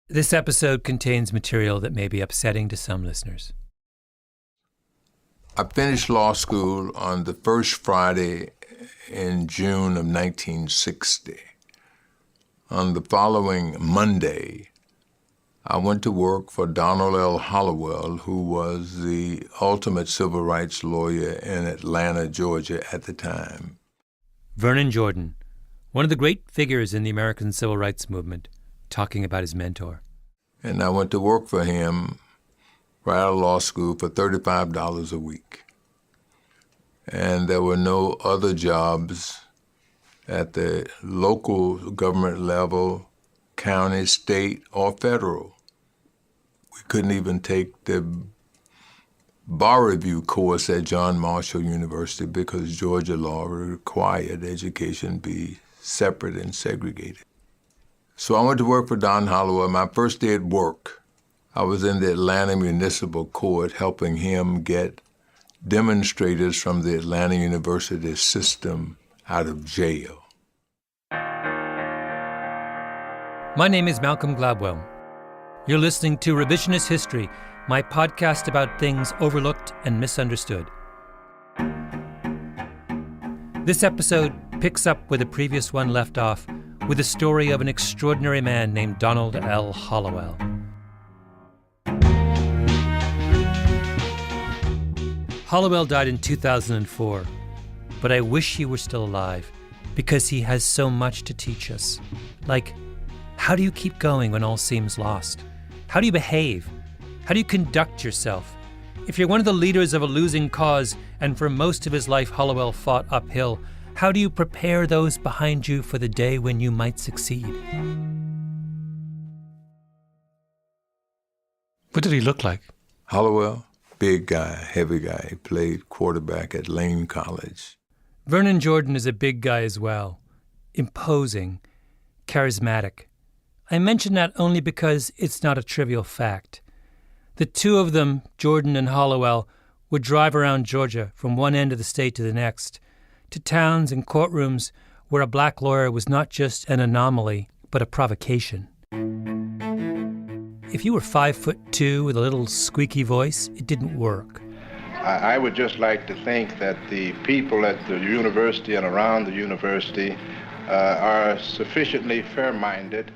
This episode contains material that may be upsetting to some listeners. I finished law school on the first Friday in June of 1960. On the following Monday, I went to work for Donald L. Hollowell, who was the ultimate civil rights lawyer in Atlanta, Georgia at the time. Vernon Jordan, one of the great figures in the American civil rights movement, talking about his mentor. And I went to work for him right out of law school for $35 a week. And there were no other jobs at the local government level, county, state, or federal. We couldn't even take the bar review course at John Marshall University because Georgia law required education be separate and segregated. So I went to work for Don Hollowell. My first day at work, I was in the Atlanta Municipal Court helping him get demonstrators from the Atlanta University system out of jail. My name is Malcolm Gladwell. You're listening to Revisionist History, my podcast about things overlooked and misunderstood. This episode picks up where the previous one left off, with the story of an extraordinary man named Donald L. Hollowell. Hollowell died in 2004, but I wish he were still alive because he has so much to teach us. Like, how do you keep going when all seems lost? How do you behave? How do you conduct yourself? If you're one of the leaders of a losing cause, and for most of his life Hollowell fought uphill, how do you prepare those behind you for the day when you might succeed? What did he look like? Hollowell, big guy, heavy guy. He played quarterback at Lane College. Vernon Jordan is a big guy as well. Imposing, charismatic. I mention that only because it's not a trivial fact. The two of them, Jordan and Hollowell, would drive around Georgia from one end of the state to the next, to towns and courtrooms where a black lawyer was not just an anomaly, but a provocation. If you were 5'2" with a little squeaky voice, it didn't work. I would just like to think that the people at the university and around the university are sufficiently fair-minded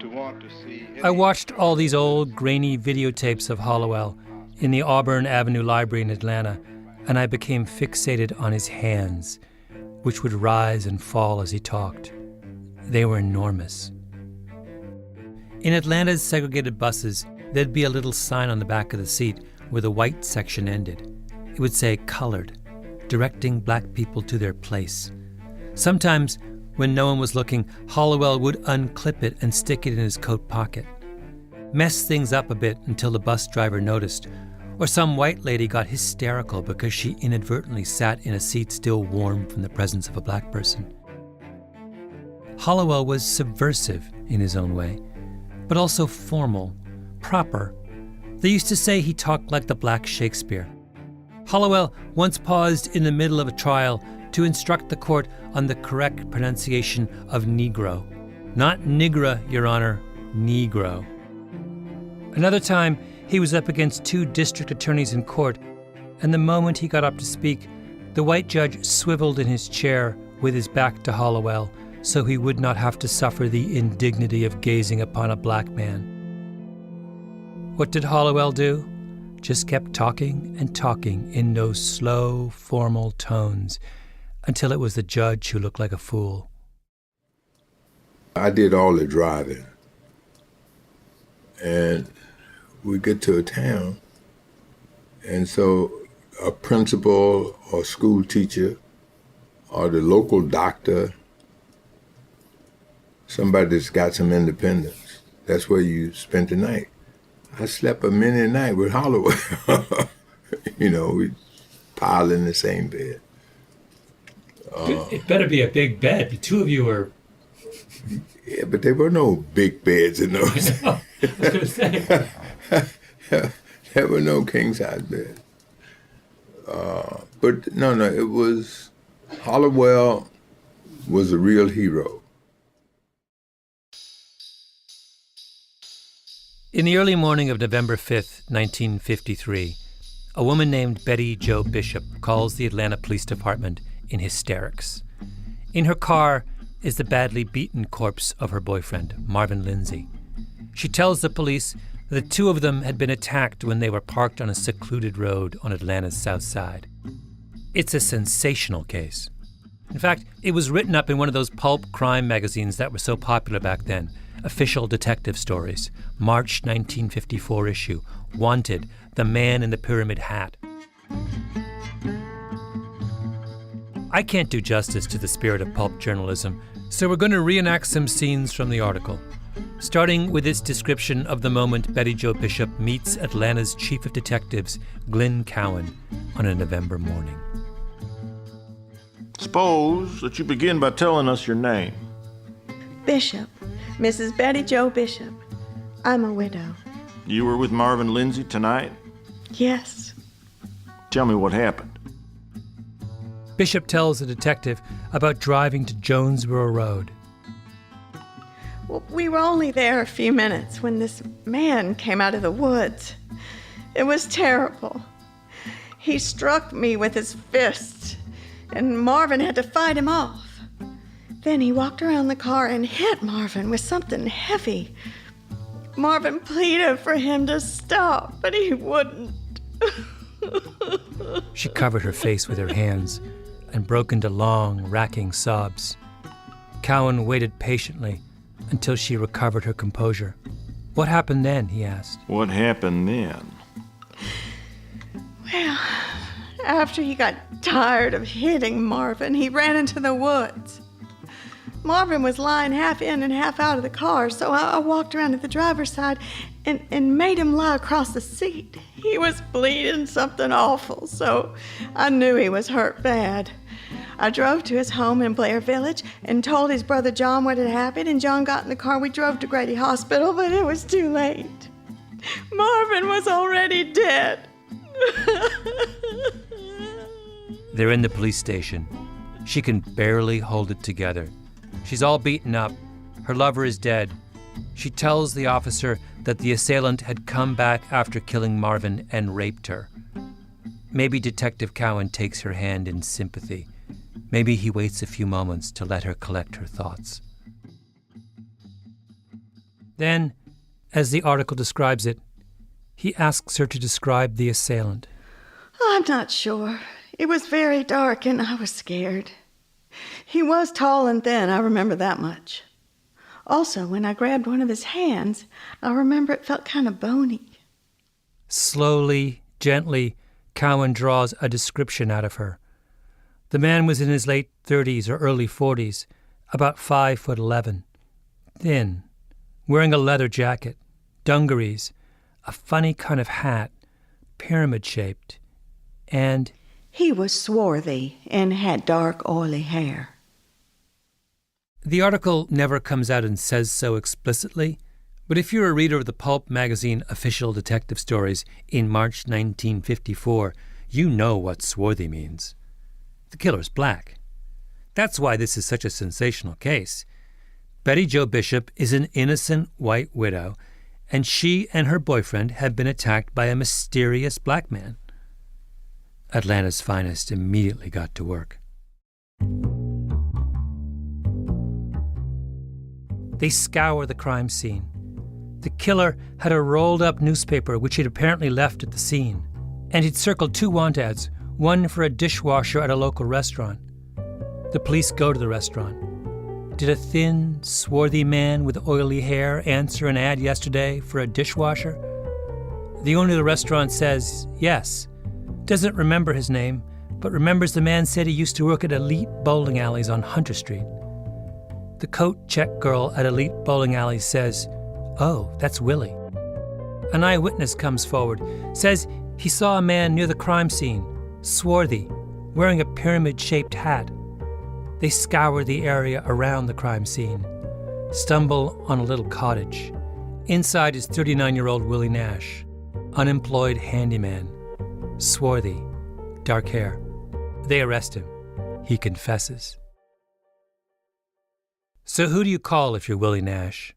to want to see... I watched all these old, grainy videotapes of Hollowell in the Auburn Avenue Library in Atlanta, and I became fixated on his hands, which would rise and fall as he talked. They were enormous. In Atlanta's segregated buses, there'd be a little sign on the back of the seat where the white section ended. It would say colored, directing black people to their place. Sometimes, when no one was looking, Hollowell would unclip it and stick it in his coat pocket. Mess things up a bit until the bus driver noticed, or some white lady got hysterical because she inadvertently sat in a seat still warm from the presence of a black person. Hollowell was subversive in his own way, but also formal, proper. They used to say he talked like the Black Shakespeare. Hollowell once paused in the middle of a trial to instruct the court on the correct pronunciation of Negro. Not Nigra, Your Honor, Negro. Another time, he was up against two district attorneys in court, and the moment he got up to speak, the white judge swiveled in his chair with his back to Hollowell so he would not have to suffer the indignity of gazing upon a black man. What did Hollowell do? Just kept talking and talking in those slow, formal tones until it was the judge who looked like a fool. I did all the driving. And we get to a town, and so a principal or school teacher or the local doctor, somebody that's got some independence, that's where you spent the night. I slept a many a night with Hollowell. You know, we piled in the same bed. It better be a big bed. The two of you are... Yeah, but there were no big beds in those. I was going to say. There were no king-size beds. But no, it was... Hollowell was a real hero. In the early morning of November 5th, 1953, a woman named Betty Jo Bishop calls the Atlanta Police Department in hysterics. In her car is the badly beaten corpse of her boyfriend, Marvin Lindsay. She tells the police that the two of them had been attacked when they were parked on a secluded road on Atlanta's south side. It's a sensational case. In fact, it was written up in one of those pulp crime magazines that were so popular back then, Official Detective Stories, March 1954 issue, Wanted, The Man in the Pyramid Hat. I can't do justice to the spirit of pulp journalism, so we're going to reenact some scenes from the article, starting with its description of the moment Betty Jo Bishop meets Atlanta's chief of detectives, Glenn Cowan, on a November morning. Suppose that you begin by telling us your name. Bishop, Mrs. Betty Jo Bishop. I'm a widow. You were with Marvin Lindsay tonight? Yes. Tell me what happened. Bishop tells the detective about driving to Jonesboro Road. Well, we were only there a few minutes when this man came out of the woods. It was terrible. He struck me with his fist, and Marvin had to fight him off. Then he walked around the car and hit Marvin with something heavy. Marvin pleaded for him to stop, but he wouldn't. She covered her face with her hands and broke into long, racking sobs. Cowan waited patiently until she recovered her composure. What happened then, he asked. What happened then? Well, after he got tired of hitting Marvin, he ran into the woods. Marvin was lying half in and half out of the car, so I walked around to the driver's side and made him lie across the seat. He was bleeding something awful, so I knew he was hurt bad. I drove to his home in Blair Village and told his brother John what had happened, and John got in the car. We drove to Grady Hospital, but it was too late. Marvin was already dead. They're in the police station. She can barely hold it together. She's all beaten up. Her lover is dead. She tells the officer that the assailant had come back after killing Marvin and raped her. Maybe Detective Cowan takes her hand in sympathy. Maybe he waits a few moments to let her collect her thoughts. Then, as the article describes it, he asks her to describe the assailant. I'm not sure. It was very dark and I was scared. He was tall and thin, I remember that much. Also, when I grabbed one of his hands, I remember it felt kind of bony. Slowly, gently, Cowan draws a description out of her. The man was in his late 30s or early 40s, about 5'11", thin, wearing a leather jacket, dungarees, a funny kind of hat, pyramid-shaped, and... He was swarthy and had dark, oily hair. The article never comes out and says so explicitly, but if you're a reader of the pulp magazine Official Detective Stories in March 1954, you know what swarthy means. The killer's black. That's why this is such a sensational case. Betty Jo Bishop is an innocent white widow, and she and her boyfriend have been attacked by a mysterious black man. Atlanta's Finest immediately got to work. They scour the crime scene. The killer had a rolled-up newspaper which he'd apparently left at the scene, and he'd circled 2 want ads, one for a dishwasher at a local restaurant. The police go to the restaurant. Did a thin, swarthy man with oily hair answer an ad yesterday for a dishwasher? The owner of the restaurant says yes. Doesn't remember his name, but remembers the man said he used to work at elite bowling alleys on Hunter Street. The coat check girl at elite bowling alleys says, "Oh, that's Willie." An eyewitness comes forward, says he saw a man near the crime scene, swarthy, wearing a pyramid-shaped hat. They scour the area around the crime scene, stumble on a little cottage. Inside is 39-year-old Willie Nash, unemployed handyman, swarthy, dark hair. They arrest him. He confesses. So who do you call if you're Willie Nash?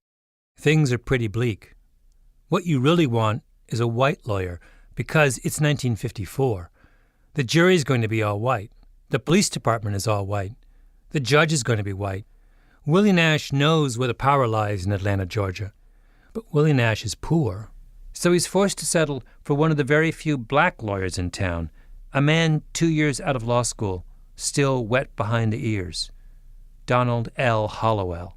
Things are pretty bleak. What you really want is a white lawyer because it's 1954. The jury's going to be all white. The police department is all white. The judge is going to be white. Willie Nash knows where the power lies in Atlanta, Georgia. But Willie Nash is poor, so he's forced to settle for one of the very few black lawyers in town, a man 2 years out of law school, still wet behind the ears, Donald L. Hollowell.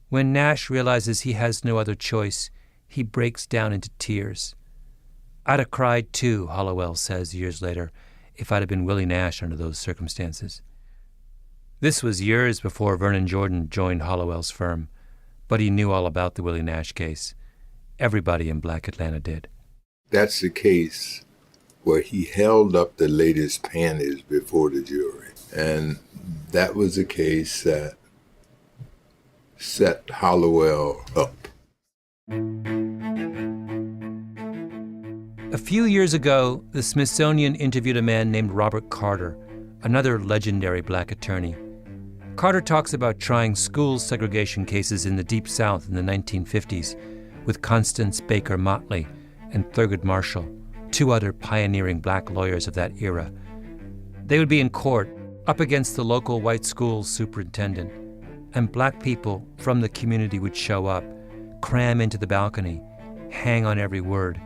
When Nash realizes he has no other choice, he breaks down into tears. I'd have cried too, Hollowell says years later, if I'd have been Willie Nash under those circumstances. This was years before Vernon Jordan joined Hollowell's firm, but he knew all about the Willie Nash case. Everybody in Black Atlanta did. That's the case where he held up the lady's panties before the jury. And that was the case that set Hollowell up. A few years ago, the Smithsonian interviewed a man named Robert Carter, another legendary black attorney. Carter talks about trying school segregation cases in the Deep South in the 1950s with Constance Baker Motley and Thurgood Marshall, two other pioneering black lawyers of that era. They would be in court up against the local white school superintendent, and black people from the community would show up, cram into the balcony, hang on every word.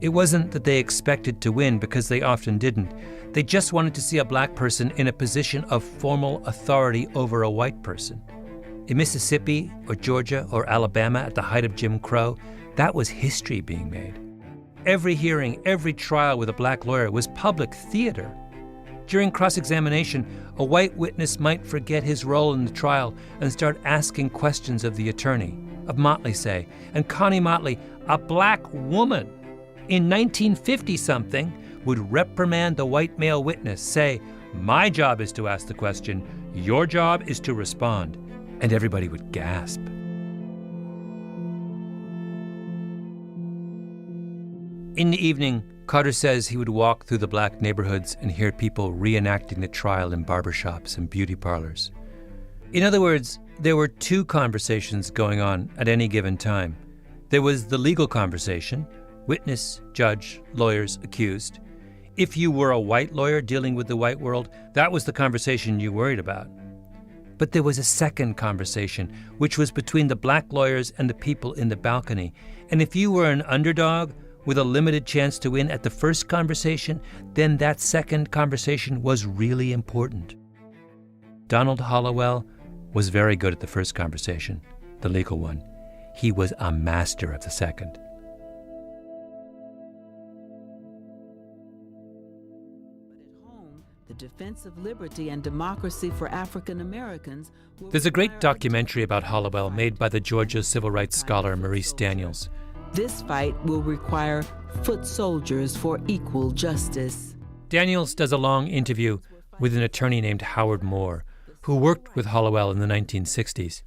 It wasn't that they expected to win, because they often didn't. They just wanted to see a black person in a position of formal authority over a white person. In Mississippi or Georgia or Alabama at the height of Jim Crow, that was history being made. Every hearing, every trial with a black lawyer was public theater. During cross-examination, a white witness might forget his role in the trial and start asking questions of the attorney, of Motley, say, and Connie Motley, a black woman, in 1950-something, would reprimand the white male witness, say, "My job is to ask the question, your job is to respond," and everybody would gasp. In the evening, Carter says he would walk through the black neighborhoods and hear people reenacting the trial in barbershops and beauty parlors. In other words, there were two conversations going on at any given time. There was the legal conversation, witness, judge, lawyers, accused. If you were a white lawyer dealing with the white world, that was the conversation you worried about. But there was a second conversation, which was between the black lawyers and the people in the balcony. And if you were an underdog with a limited chance to win at the first conversation, then that second conversation was really important. Donald Hollowell was very good at the first conversation, the legal one. He was a master of the second. The defense of liberty and democracy for African Americans. There's a great documentary about Hollowell made by the Georgia civil rights scholar Maurice Daniels. This fight will require foot soldiers for equal justice. Daniels does a long interview with an attorney named Howard Moore, who worked with Hollowell in the 1960s.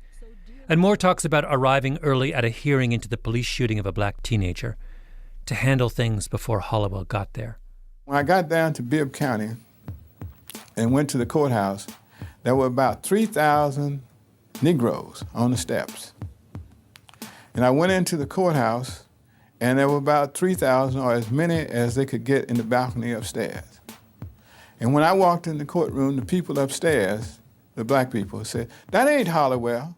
And Moore talks about arriving early at a hearing into the police shooting of a black teenager to handle things before Hollowell got there. When I got down to Bibb County and went to the courthouse, there were about 3,000 Negroes on the steps. And I went into the courthouse, and there were about 3,000, or as many as they could get in the balcony upstairs. And when I walked in the courtroom, the people upstairs, the black people, said, "That ain't Hollowell."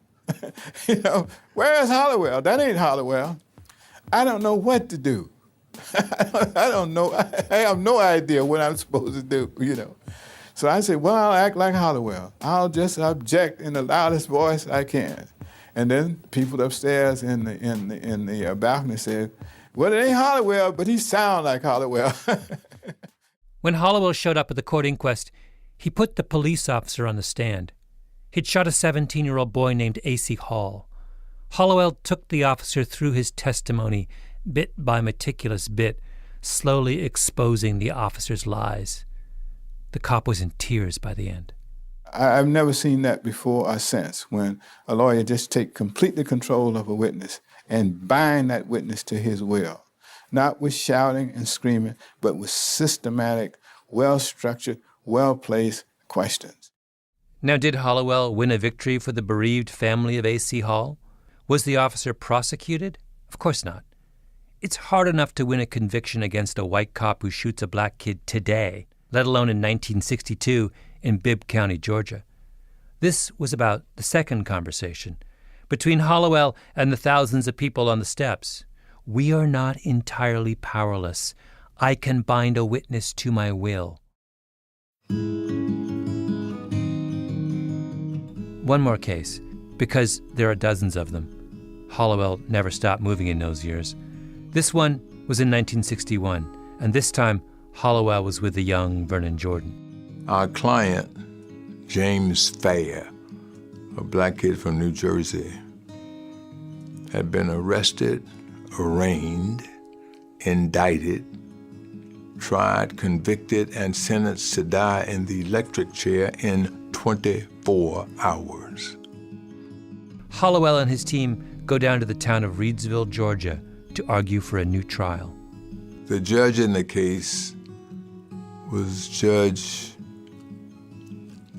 Where's Hollowell? That ain't Hollowell. I don't know what to do. I don't know. I have no idea what I'm supposed to do, So I said, well, I'll act like Hollowell. I'll just object in the loudest voice I can. And then people upstairs in the balcony said, well, it ain't Hollowell, but he sounds like Hollowell. When Hollowell showed up at the court inquest, he put the police officer on the stand. He'd shot a 17-year-old boy named A.C. Hall. Hollowell took the officer through his testimony, bit by meticulous bit, slowly exposing the officer's lies. The cop was in tears by the end. I've never seen that before or since, when a lawyer just take completely control of a witness and bind that witness to his will, not with shouting and screaming, but with systematic, well-structured, well-placed questions. Now, did Hollowell win a victory for the bereaved family of A.C. Hall? Was the officer prosecuted? Of course not. It's hard enough to win a conviction against a white cop who shoots a black kid today, let alone in 1962 in Bibb County, Georgia. This was about the second conversation, between Hollowell and the thousands of people on the steps. We are not entirely powerless. I can bind a witness to my will. One more case, because there are dozens of them. Hollowell never stopped moving in those years. This one was in 1961, and this time Hollowell was with the young Vernon Jordan. Our client, James Fair, a black kid from New Jersey, had been arrested, arraigned, indicted, tried, convicted, and sentenced to die in the electric chair in 24 hours. Hollowell and his team go down to the town of Reidsville, Georgia, to argue for a new trial. The judge in the case was Judge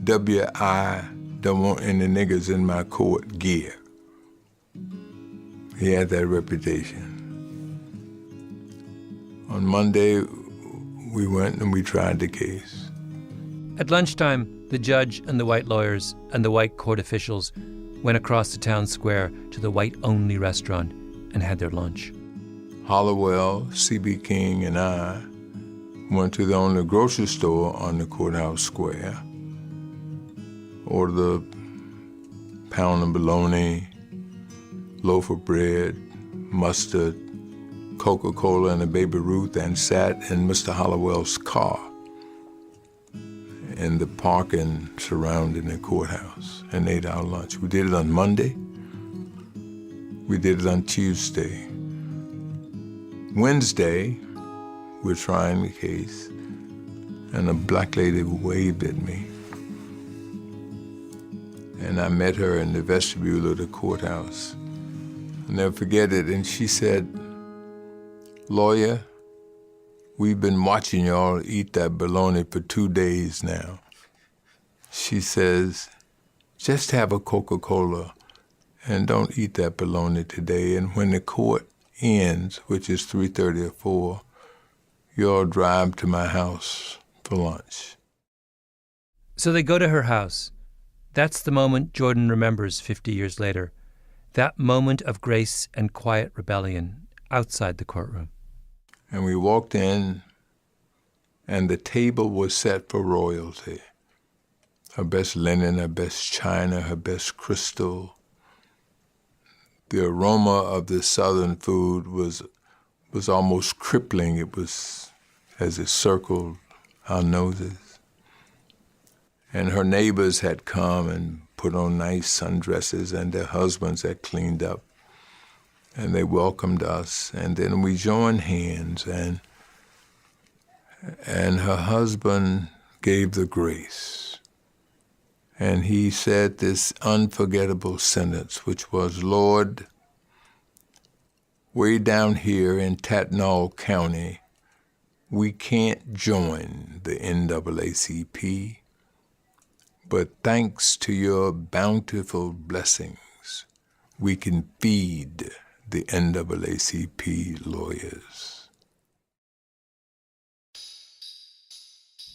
W.I. Don't want any niggas in my court gear. He had that reputation. On Monday, we went and we tried the case. At lunchtime, the judge and the white lawyers and the white court officials went across the town square to the white-only restaurant and had their lunch. Hollowell, C.B. King, and I went to the only grocery store on the courthouse square, ordered a pound of bologna, loaf of bread, mustard, Coca-Cola, and a Baby Ruth, and sat in Mr. Hollowell's car in the parking surrounding the courthouse and ate our lunch. We did it on Monday. We did it on Tuesday. Wednesday, we're trying the case, and a black lady waved at me. And I met her in the vestibule of the courthouse. I'll never forget it, and she said, "Lawyer, we've been watching y'all eat that bologna for 2 days now." She says, "Just have a Coca-Cola and don't eat that bologna today. And when the court ends, which is 3:30 or 4, you'll drive to my house for lunch." So they go to her house. That's the moment Jordan remembers 50 years later, that moment of grace and quiet rebellion outside the courtroom. And we walked in, and the table was set for royalty. Her best linen, her best china, her best crystal. The aroma of the southern food was almost crippling. It was as it circled our noses. And her neighbors had come and put on nice sundresses, and their husbands had cleaned up. And they welcomed us, and then we joined hands, and her husband gave the grace. And he said this unforgettable sentence, which was, "Lord, way down here in Tatnall County, we can't join the NAACP, but thanks to your bountiful blessings, we can feed the NAACP lawyers."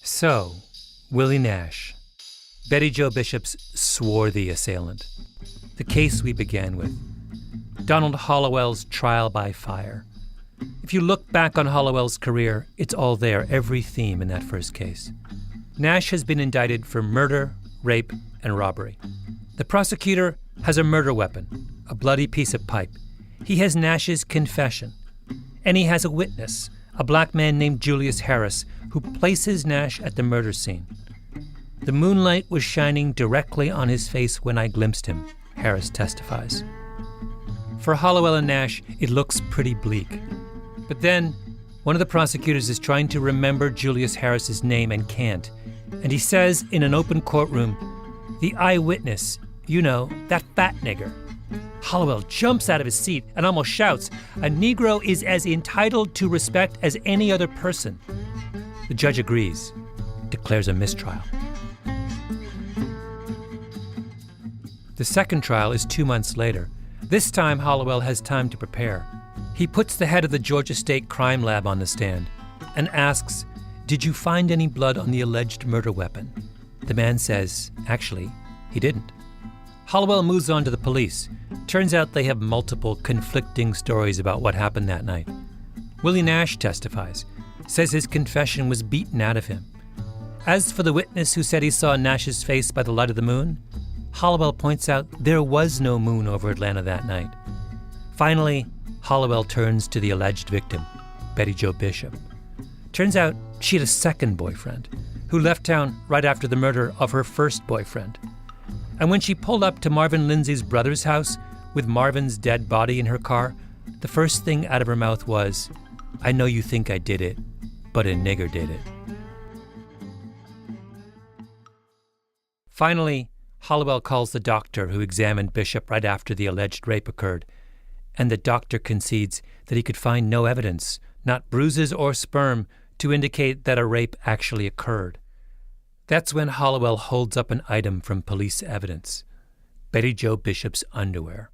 So, Willie Nash, Betty Jo Bishop's swarthy assailant. The case we began with. Donald Hollowell's trial by fire. If you look back on Hollowell's career, it's all there, every theme in that first case. Nash has been indicted for murder, rape, and robbery. The prosecutor has a murder weapon, a bloody piece of pipe. He has Nash's confession. And he has a witness, a black man named Julius Harris, who places Nash at the murder scene. "The moonlight was shining directly on his face when I glimpsed him," Harris testifies. For Hollowell and Nash, it looks pretty bleak. But then, one of the prosecutors is trying to remember Julius Harris's name and can't. And he says in an open courtroom, "The eyewitness, you know, that fat nigger." Hollowell jumps out of his seat and almost shouts, "A Negro is as entitled to respect as any other person." The judge agrees, declares a mistrial. The second trial is 2 months later, This time, Hollowell has time to prepare. He puts the head of the Georgia State Crime Lab on the stand and asks, "Did you find any blood on the alleged murder weapon?" The man says, actually, he didn't. Hollowell moves on to the police. Turns out they have multiple conflicting stories about what happened that night. Willie Nash testifies, says his confession was beaten out of him. As for the witness who said he saw Nash's face by the light of the moon, Hollowell points out there was no moon over Atlanta that night. Finally, Hollowell turns to the alleged victim, Betty Jo Bishop. Turns out she had a second boyfriend who left town right after the murder of her first boyfriend. And when she pulled up to Marvin Lindsay's brother's house with Marvin's dead body in her car, the first thing out of her mouth was, "I know you think I did it, but a nigger did it." Finally, Hollowell calls the doctor who examined Bishop right after the alleged rape occurred, and the doctor concedes that he could find no evidence, not bruises or sperm, to indicate that a rape actually occurred. That's when Hollowell holds up an item from police evidence, Betty Jo Bishop's underwear.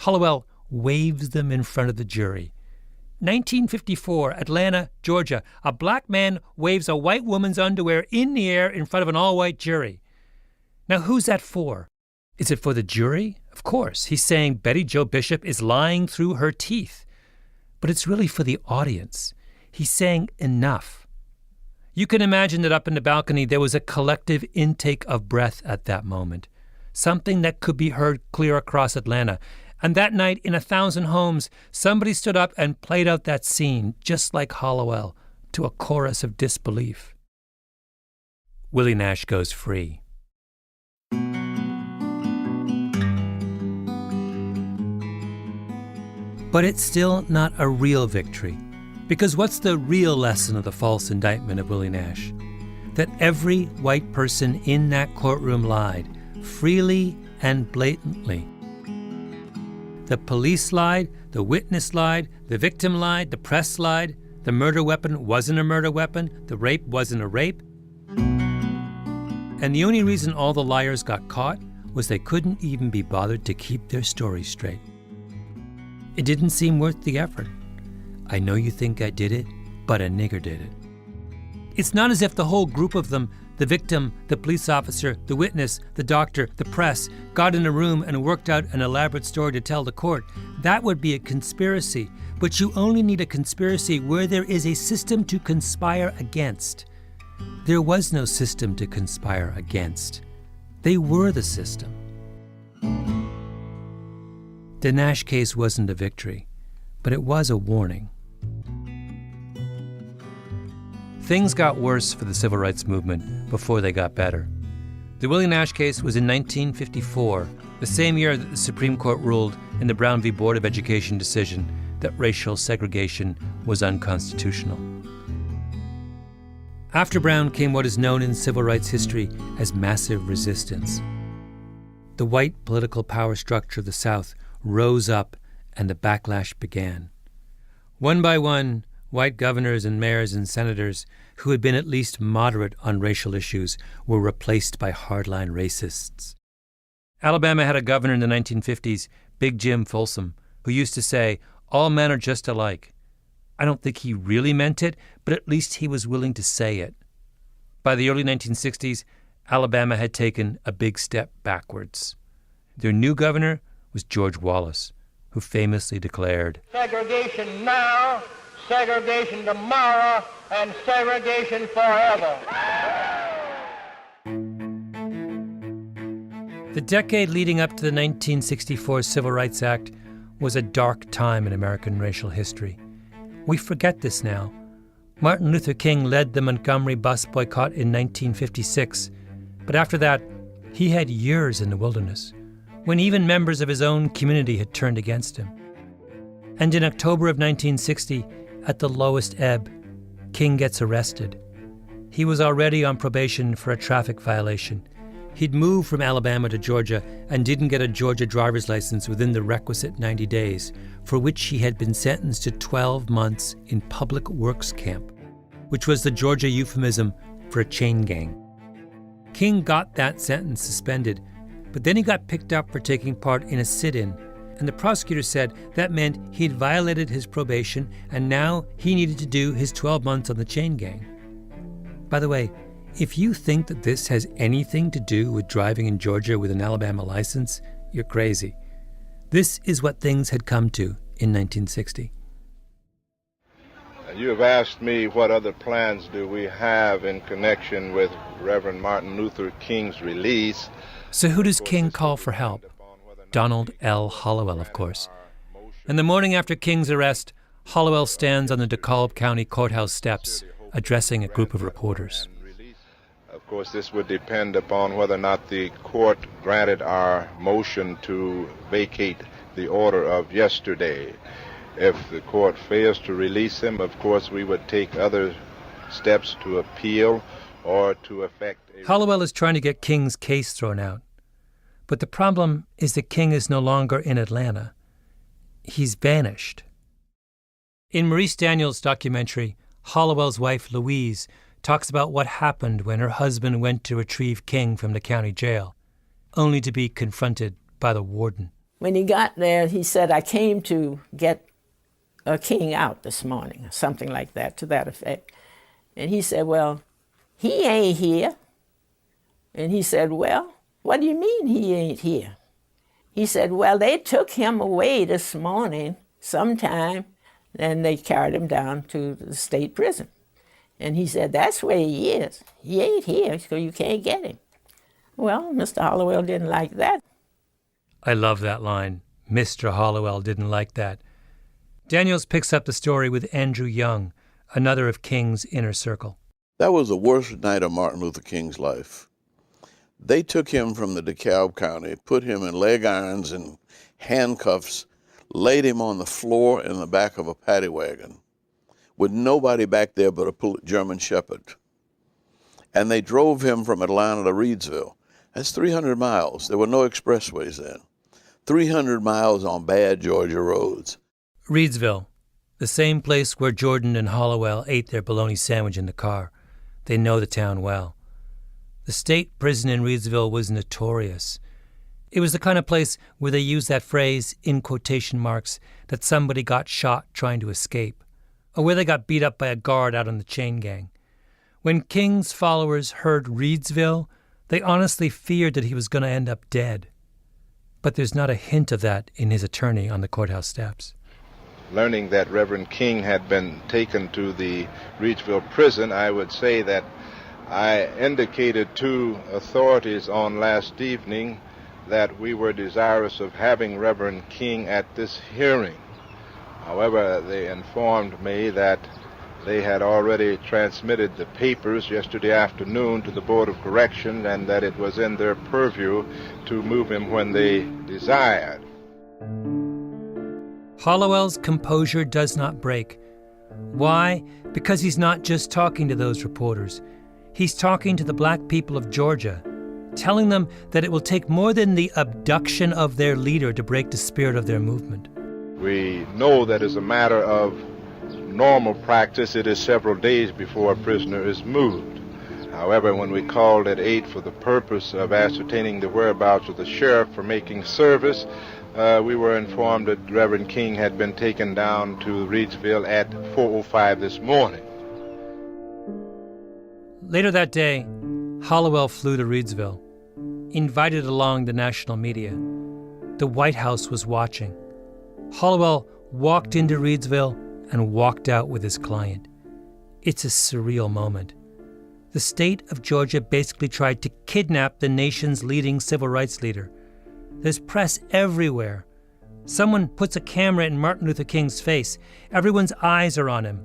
Hollowell waves them in front of the jury. 1954, Atlanta, Georgia. A black man waves a white woman's underwear in the air in front of an all-white jury. Now, who's that for? Is it for the jury? Of course. He's saying Betty Jo Bishop is lying through her teeth. But it's really for the audience. He's saying enough. You can imagine that up in the balcony there was a collective intake of breath at that moment, something that could be heard clear across Atlanta. And that night, in 1,000 homes, somebody stood up and played out that scene, just like Hollowell, to a chorus of disbelief. Willie Nash goes free. But it's still not a real victory. Because what's the real lesson of the false indictment of Willie Nash? That every white person in that courtroom lied, freely and blatantly. The police lied, the witness lied, the victim lied, the press lied, the murder weapon wasn't a murder weapon, the rape wasn't a rape. And the only reason all the liars got caught was they couldn't even be bothered to keep their story straight. It didn't seem worth the effort. I know you think I did it, but a nigger did it. It's not as if the whole group of them, the victim, the police officer, the witness, the doctor, the press, got in a room and worked out an elaborate story to tell the court. That would be a conspiracy, but you only need a conspiracy where there is a system to conspire against. There was no system to conspire against. They were the system. The Nash case wasn't a victory, but it was a warning. Things got worse for the civil rights movement before they got better. The Willie Nash case was in 1954, the same year that the Supreme Court ruled in the Brown v. Board of Education decision that racial segregation was unconstitutional. After Brown came what is known in civil rights history as massive resistance. The white political power structure of the South rose up and the backlash began. One by one, white governors and mayors and senators who had been at least moderate on racial issues were replaced by hardline racists. Alabama had a governor in the 1950s, Big Jim Folsom, who used to say, "All men are just alike." I don't think he really meant it, but at least he was willing to say it. By the early 1960s, Alabama had taken a big step backwards. Their new governor was George Wallace, who famously declared, "Segregation now, segregation tomorrow, and segregation forever." The decade leading up to the 1964 Civil Rights Act was a dark time in American racial history. We forget this now. Martin Luther King led the Montgomery bus boycott in 1956, but after that, he had years in the wilderness, when even members of his own community had turned against him. And in October of 1960, at the lowest ebb, King gets arrested. He was already on probation for a traffic violation. He'd moved from Alabama to Georgia and didn't get a Georgia driver's license within the requisite 90 days, for which he had been sentenced to 12 months in public works camp, which was the Georgia euphemism for a chain gang. King got that sentence suspended, but then he got picked up for taking part in a sit-in And the prosecutor said that meant he'd violated his probation and now he needed to do his 12 months on the chain gang. By the way, if you think that this has anything to do with driving in Georgia with an Alabama license, you're crazy. This is what things had come to in 1960. You have asked me what other plans do we have in connection with Reverend Martin Luther King's release. So who does King call for help? Donald L. Hollowell, of course. And the morning after King's arrest, Hollowell stands on the DeKalb County Courthouse steps, addressing a group of reporters. Of course, this would depend upon whether or not the court granted our motion to vacate the order of yesterday. If the court fails to release him, of course, we would take other steps to appeal or to effect Hollowell is trying to get King's case thrown out. But the problem is that King is no longer in Atlanta. He's vanished. In Maurice Daniels' documentary, Hollowell's wife, Louise, talks about what happened when her husband went to retrieve King from the county jail, only to be confronted by the warden. When he got there, he said, "I came to get King out this morning," or something like that, to that effect. And he said, "Well, he ain't here." And he said, "Well, what do you mean he ain't here?" He said, "Well, they took him away this morning sometime, and they carried him down to the state prison." And he said, "That's where he is. He ain't here, so you can't get him." Well, Mr. Hollowell didn't like that. I love that line. Mr. Hollowell didn't like that. Daniels picks up the story with Andrew Young, another of King's inner circle. That was the worst night of Martin Luther King's life. They took him from the DeKalb County, put him in leg irons and handcuffs, laid him on the floor in the back of a paddy wagon with nobody back there but a German shepherd. And they drove him from Atlanta to Reidsville. That's 300 miles. There were no expressways then. 300 miles on bad Georgia roads. Reidsville, the same place where Jordan and Hollowell ate their bologna sandwich in the car. They know the town well. The state prison in Reidsville was notorious. It was the kind of place where they used that phrase, in quotation marks, that somebody got shot trying to escape, or where they got beat up by a guard out on the chain gang. When King's followers heard Reidsville, they honestly feared that he was going to end up dead. But there's not a hint of that in his attorney on the courthouse steps. Learning that Reverend King had been taken to the Reidsville prison, I would say that I indicated to authorities on last evening that we were desirous of having Reverend King at this hearing. However, they informed me that they had already transmitted the papers yesterday afternoon to the Board of Correction and that it was in their purview to move him when they desired. Hollowell's composure does not break. Why? Because he's not just talking to those reporters. He's talking to the black people of Georgia, telling them that it will take more than the abduction of their leader to break the spirit of their movement. We know that as a matter of normal practice, it is several days before a prisoner is moved. However, when we called at 8 for the purpose of ascertaining the whereabouts of the sheriff for making service, we were informed that Reverend King had been taken down to Reidsville at 4:05 this morning. Later that day, Hollowell flew to Reidsville, invited along the national media. The White House was watching. Hollowell walked into Reidsville and walked out with his client. It's a surreal moment. The state of Georgia basically tried to kidnap the nation's leading civil rights leader. There's press everywhere. Someone puts a camera in Martin Luther King's face. Everyone's eyes are on him.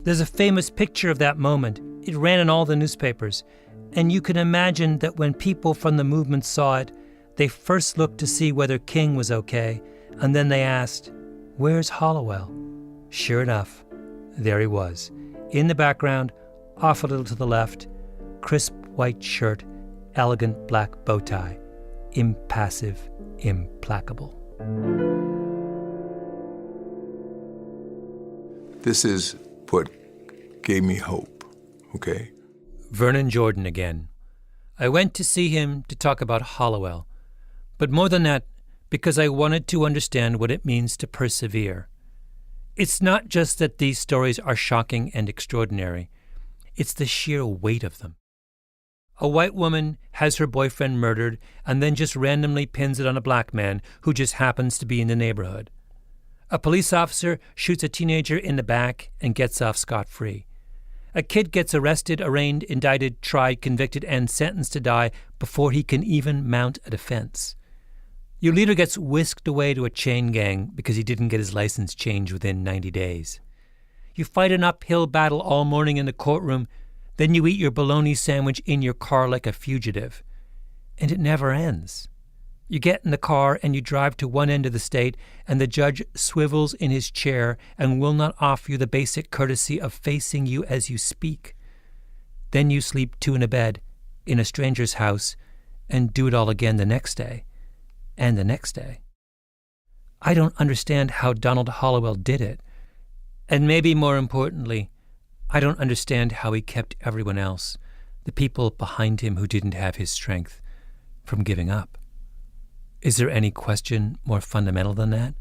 There's a famous picture of that moment. It ran in all the newspapers. And you can imagine that when people from the movement saw it, they first looked to see whether King was okay, and then they asked, "Where's Hollowell?" Sure enough, there he was. In the background, off a little to the left, crisp white shirt, elegant black bow tie. Impassive, implacable. This is what gave me hope, okay? Vernon Jordan again. I went to see him to talk about Hollowell. But more than that, because I wanted to understand what it means to persevere. It's not just that these stories are shocking and extraordinary. It's the sheer weight of them. A white woman has her boyfriend murdered and then just randomly pins it on a black man who just happens to be in the neighborhood. A police officer shoots a teenager in the back and gets off scot-free. A kid gets arrested, arraigned, indicted, tried, convicted, and sentenced to die before he can even mount a defense. Your leader gets whisked away to a chain gang because he didn't get his license changed within 90 days. You fight an uphill battle all morning in the courtroom, then you eat your bologna sandwich in your car like a fugitive. And it never ends. You get in the car and you drive to one end of the state, and the judge swivels in his chair and will not offer you the basic courtesy of facing you as you speak. Then you sleep two in a bed in a stranger's house and do it all again the next day and the next day. I don't understand how Donald Hollowell did it. And maybe more importantly, I don't understand how he kept everyone else, the people behind him who didn't have his strength, from giving up. Is there any question more fundamental than that?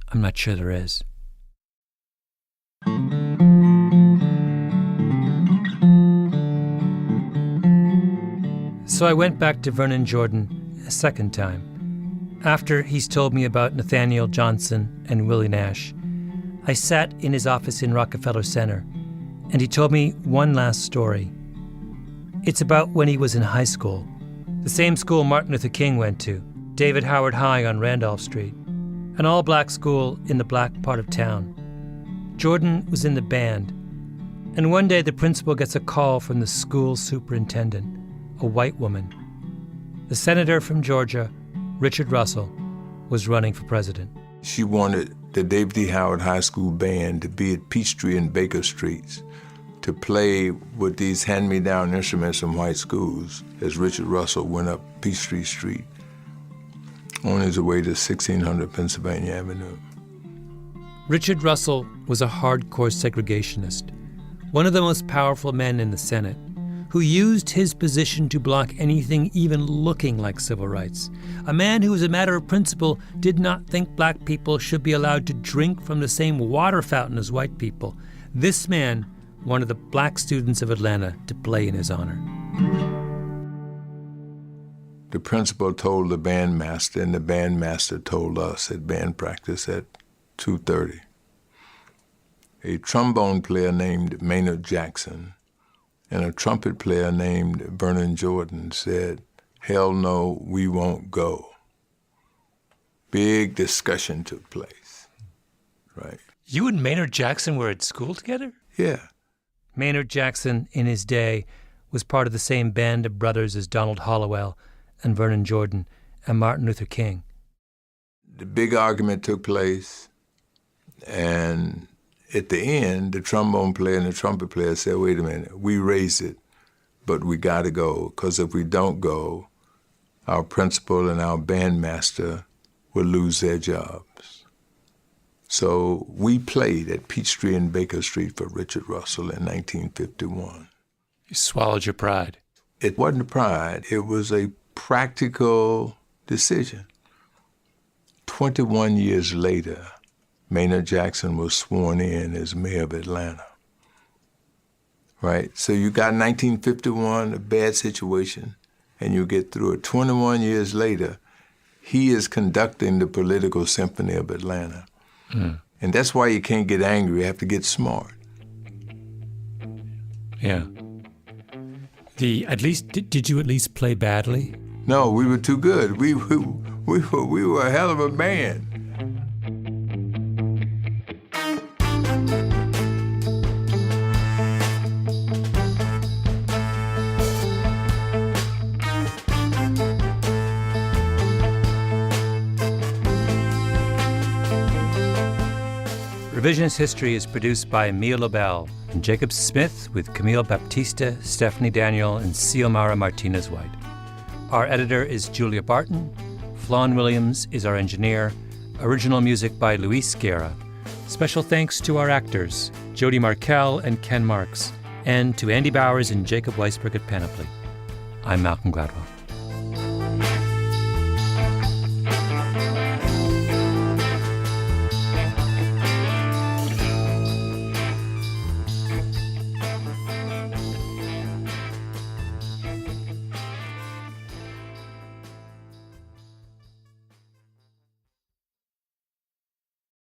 I'm not sure there is. So I went back to Vernon Jordan a second time. After he's told me about Nathaniel Johnson and Willie Nash, I sat in his office in Rockefeller Center, and he told me one last story. It's about when he was in high school, the same school Martin Luther King went to, David Howard High on Randolph Street, an all-black school in the black part of town. Jordan was in the band, and one day the principal gets a call from the school superintendent, a white woman. The senator from Georgia, Richard Russell, was running for president. She wanted the David D. Howard High School band to be at Peachtree and Baker Streets to play with these hand-me-down instruments from white schools as Richard Russell went up Peachtree Street on his way to 1600 Pennsylvania Avenue. Richard Russell was a hardcore segregationist, one of the most powerful men in the Senate, who used his position to block anything even looking like civil rights. A man who, as a matter of principle, did not think black people should be allowed to drink from the same water fountain as white people. This man wanted the black students of Atlanta to play in his honor. The principal told the bandmaster, and the bandmaster told us at band practice at 2:30. A trombone player named Maynard Jackson and a trumpet player named Vernon Jordan said, "Hell no, we won't go." Big discussion took place, right? You and Maynard Jackson were at school together? Yeah. Maynard Jackson, in his day, was part of the same band of brothers as Donald Hollowell and Vernon Jordan and Martin Luther King. The big argument took place, and at the end, the trombone player and the trumpet player said, "Wait a minute, we raised it, but we got to go, because if we don't go, our principal and our bandmaster will lose their jobs." So we played at Peachtree and Baker Street for Richard Russell in 1951. You swallowed your pride. It wasn't pride, it was a practical decision. 21 years later, Maynard Jackson was sworn in as mayor of Atlanta, right? So you got 1951, a bad situation, and you get through it. 21 years later, he is conducting the political symphony of Atlanta. Mm. And that's why you can't get angry, you have to get smart. Yeah. Did you at least play badly? No, we were too good. We were a hell of a band. Revisionist History is produced by Mia Lobel and Jacob Smith with Camille Baptista, Stephanie Daniel, and Xiomara Martinez-White. Our editor is Julia Barton. Flawn Williams is our engineer. Original music by Luis Guerra. Special thanks to our actors, Jody Markell and Ken Marks, and to Andy Bowers and Jacob Weisberg at Panoply. I'm Malcolm Gladwell.